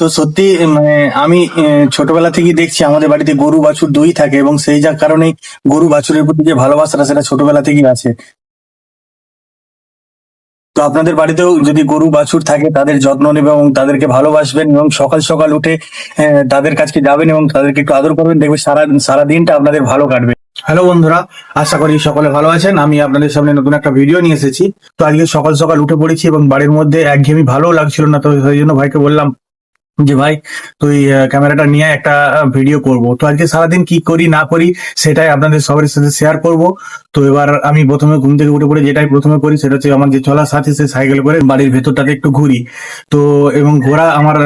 তো সত্যি মানে আমি ছোটবেলা থেকেই দেখছি আমাদের বাড়িতে গরু বাছুর দুই থাকে এবং সেই যার কারণেই গরু বাছুরের প্রতি যে ভালোবাসাটা সেটা ছোটবেলা থেকেই আছে। তো আপনাদের বাড়িতেও যদি গরু বাছুর থাকে তাদের যত্ন নেবেন এবং তাদেরকে ভালোবাসবেন এবং সকাল সকাল উঠে তাদের কাছে যাবেন এবং তাদেরকে একটু আদর করবেন, দেখবে সারা সারা দিনটা আপনাদের ভালো কাটবে। হ্যালো বন্ধুরা, আশা করি সকলে ভালো আছেন। আমি আপনাদের সামনে নতুন একটা ভিডিও নিয়ে এসেছি। তো আজকে সকাল সকাল উঠে পড়েছি এবং বাড়ির মধ্যে একঘেয়েমি ভালো লাগছিল না, তো সেই জন্য ভাইকে বললাম যে ভাই তুই ক্যামেরাটা নিয়ে একটা ভিডিও করব। তো আজকে সারাদিন কি করি না করি সেটাই আপনাদের সবার সাথে শেয়ার করব। তো এবার আমি প্রথমে ঘুম থেকে উঠে পড়ে যেটাই প্রথমে করি সেটা হচ্ছে আমার যে চলার সাথে সে সাইকেল করে বাড়ির ভেতরটাতে একটু ঘুরি। তো এবং ঘোরা আমার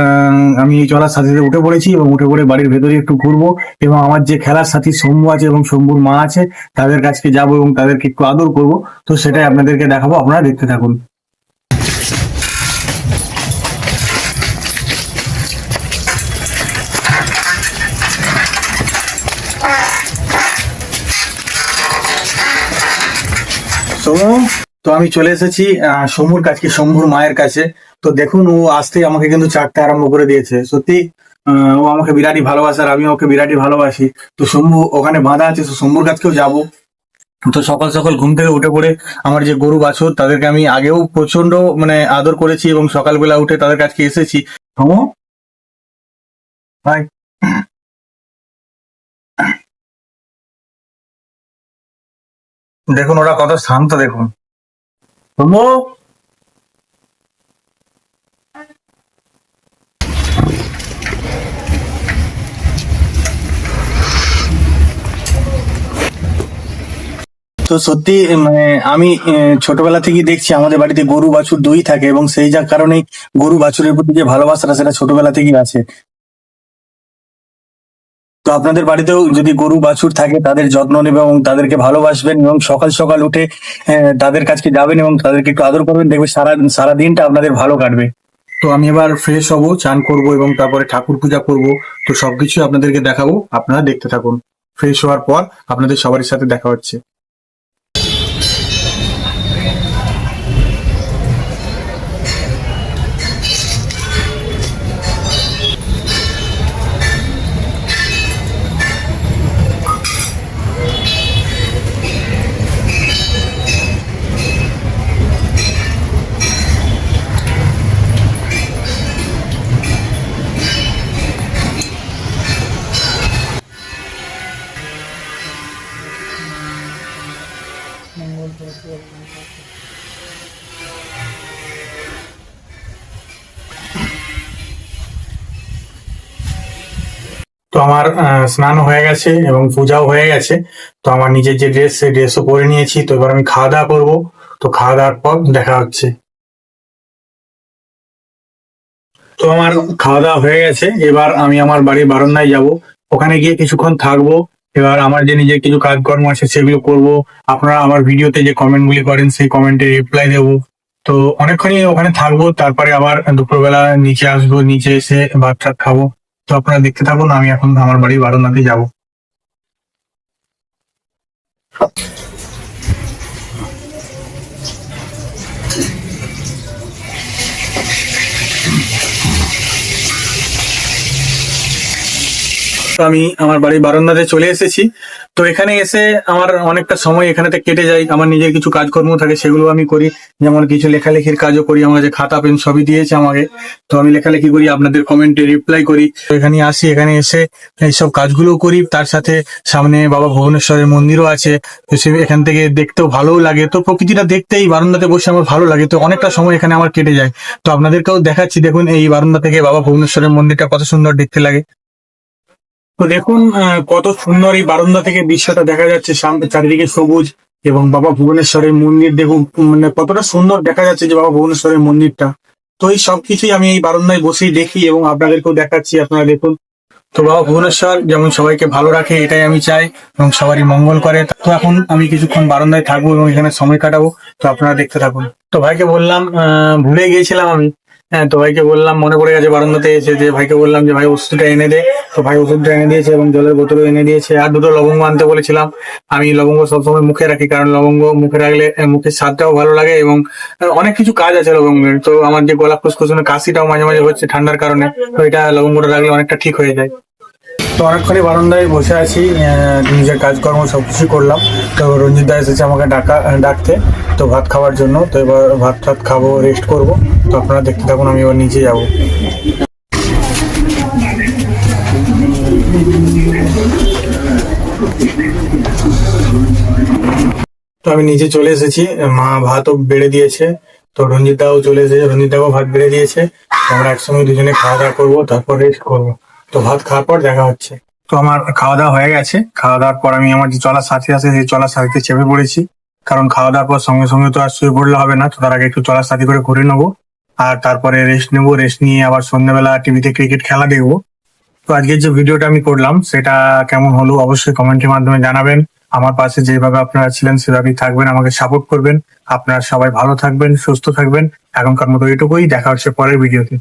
আমি এই চলার সাথে উঠে পড়েছি এবং উঠে পড়ে বাড়ির ভেতরে একটু ঘুরবো এবং আমার যে খেলার সাথী শম্ভু আছে এবং শম্ভুর মা আছে তাদের কাছে যাবো এবং তাদেরকে একটু আদর করব। তো সেটাই আপনাদেরকে দেখাবো, আপনারা দেখতে থাকুন। সোমু, তো আমি চলে এসেছি সমুর কাছে, শম্ভুর মায়ের কাছে। তো দেখুন ও আসতেই আমাকে কিন্তু চাটতে আরম্ভ করে দিয়েছে। সত্যি ও আমাকে বিরাটই ভালোবাসে আর আমি ওকে বিরাটই ভালোবাসি। তো শম্ভু ওখানে বাঁধা আছে, তো শম্ভুর কাছেও যাবো। তো সকাল সকাল ঘুম থেকে উঠে পড়ে আমার যে গরু বাছুর তাদেরকে আমি আগেও প্রচন্ড মানে আদর করেছি এবং সকালবেলা উঠে তাদের কাছে এসেছি। সমু ভাই, দেখুন ওরা কত শান্ত, দেখুন। সমু, তো সত্যি মানে আমি ছোটবেলা থেকেই দেখছি আমাদের বাড়িতে গরু বাছুর দুই থাকে এবং সেই যার কারণেই গরু বাছুরের প্রতি যে ভালোবাসাটা সেটা ছোটবেলা থেকেই আছে। তো আপনাদের বাড়িতেও যদি গরু বাছুর থাকে তাদের যত্ন নেবেন এবং তাদেরকে ভালোবাসবেন এবং সকাল সকাল উঠে তাদের কাছে যাবেন এবং তাদেরকে একটু আদর করবেন, দেখবে সারা সারা দিনটা আপনাদের ভালো কাটবে। তো আমি এবার ফ্রেশ হব, চান করব এবং তারপরে ঠাকুর পূজা করব। তো সবকিছু আপনাদেরকে দেখাবো, আপনারা দেখতে থাকুন। ফ্রেশ হওয়ার পর আপনাদের সবার সাথে দেখা হচ্ছে। তো আমার স্নান হয়ে গেছে এবং পূজাও হয়ে গেছে। তো আমার নিজের যে ড্রেস সেই ড্রেসও পরে নিয়েছি। তো এবার আমি খাওয়া দাওয়া করবো। তো খাওয়া দাওয়ার পর দেখা হচ্ছে। তো আমার খাওয়া দাওয়া হয়ে গেছে, এবার আমি আমার বাড়ির বারান্দায় যাব। ওখানে গিয়ে কিছুক্ষণ থাকবো। এবার আমার যে নিজের কিছু কাজকর্ম আছে সেগুলো করব। আপনারা আমার ভিডিওতে যে কমেন্ট গুলি করেন সেই কমেন্টে রিপ্লাই দেবো। তো অনেকক্ষণই ওখানে থাকবো, তারপরে আবার দুপুরবেলা নিচে আসবো, নিচে এসে ভাত টাত খাবো। তো আপনারা দেখতে থাকুন, আমি এখন আমার বাড়ির বারান্দাতে যাবো। তো আমি আমার বাড়ির বারান্দাতে চলে এসেছি। তো এখানে এসে আমার অনেকটা সময় এখানেতে কেটে যায়। আমার নিজের কিছু কাজকর্ম থাকে সেগুলো আমি করি, যেমন কিছু লেখালেখির কাজও করি। আমার যে খাতা পেন সবই দিয়েছে আমাকে, তো আমি লেখালেখি করি, আপনাদের কমেন্টে রিপ্লাই করি। তো এখানে আসি, এখানে এসে এইসব কাজগুলো করি। তার সাথে সামনে বাবা ভুবনেশ্বরের মন্দিরও আছে। তো সে এখান থেকে দেখতেও ভালোও লাগে। তো প্রকৃতিটা দেখতেই বারান্দাতে বসে আমার ভালো লাগে। তো অনেকটা সময় এখানে আমার কেটে যায়। তো আপনাদেরকেও দেখাচ্ছি, দেখুন এই বারান্দা থেকে বাবা ভুবনেশ্বরের মন্দিরটা কত সুন্দর দেখতে লাগে। তো দেখুন কত সুন্দর এই বারান্দা থেকে দৃশ্যটা দেখা যাচ্ছে, সামনে চারিদিকে সবুজ এবং বাবা ভুবনেশ্বরের মন্দির দেখুন মানে কতটা সুন্দর দেখা যাচ্ছে যে বাবা ভুবনেশ্বরের মন্দিরটা। তো এই সবকিছুই আমি এই বারান্দায় বসেই দেখি এবং আপনাদেরকেও দেখাচ্ছি, আপনারা দেখুন। তো বাবা ভুবনেশ্বর যেমন সবাইকে ভালো রাখে এটাই আমি চাই এবং সবারই মঙ্গল করে। তো এখন আমি কিছুক্ষণ বারান্দায় থাকবো এবং এখানে সময় কাটাবো। তো আপনারা দেখতে থাকুন। তো ভাইকে বললাম ভুলে গিয়েছিলাম আমি হ্যাঁ, তো ভাইকে বললাম, মনে পড়ে গেছে বারান্দাতে এসে, যে ভাইকে বললাম যে ভাই ওষুধটা এনে দে। তো ভাই ওষুধটা এনে দিয়েছে এবং জলের বোতলও এনে দিয়েছে, আর দুটো লবঙ্গ আনতে বলেছিলাম। আমি লবঙ্গ সবসময় মুখে রাখি, কারণ লবঙ্গ মুখে রাখলে মুখের স্বাদটাও ভালো লাগে, এবং অনেক কিছু কাজ আছে লবঙ্গের। তো আমার যে গলা খুসখুসানো কাশিটাও মাঝে মাঝে হচ্ছে ঠান্ডার কারণে, তো এটা লবঙ্গটা রাখলে অনেকটা ঠিক হয়ে যায়। তো অনেকক্ষণই বারান্দায় বসে আছি, নিজের কাজকর্ম সবকিছু করলাম। তো রঞ্জিত দা এসেছে আমাকে ডাকতে, তো ভাত খাওয়ার জন্য। তো এবার ভাত টাত খাবো, রেস্ট করব। তো আপনারা দেখতে থাকুন, আমি এবার নিচে যাবো। তো আমি নিচে চলে এসেছি, মা ভাতও বেড়ে দিয়েছে। তো রঞ্জিত দাও চলে এসেছে, রঞ্জিত দাও ভাত বেড়ে দিয়েছে। তো আমরা একসঙ্গে দুজনে খাওয়া দাওয়া করবো, তারপর রেস্ট করবো। তো ভাত খাওয়ার পর দেখা হচ্ছে। তো আমার খাওয়া দাওয়া হয়ে গেছে। খাওয়া দাওয়ার পর আমি আমার যে চলার সাথী আছে সেই চলার সাথীতে চেপে পড়েছি, কারণ খাওয়া দাওয়ার পর সঙ্গে সঙ্গে তো আর শুয়ে পড়লে হবে না। তো তার আগে একটু চলার সাথী করে ঘুরে নেবো, আর তারপরে রেস্ট নেবো। রেস্ট নিয়ে আবার সন্ধ্যাবেলা টিভিতে ক্রিকেট খেলা দেখবো। তো আজকের যে ভিডিওটা আমি করলাম সেটা কেমন হলো অবশ্যই কমেন্টের মাধ্যমে জানাবেন। আমার পাশে যেভাবে আপনারা ছিলেন সেভাবেই থাকবেন, আমাকে সাপোর্ট করবেন। আপনারা সবাই ভালো থাকবেন, সুস্থ থাকবেন। এখনকার মতো এটুকুই, দেখা হচ্ছে পরের ভিডিওতে।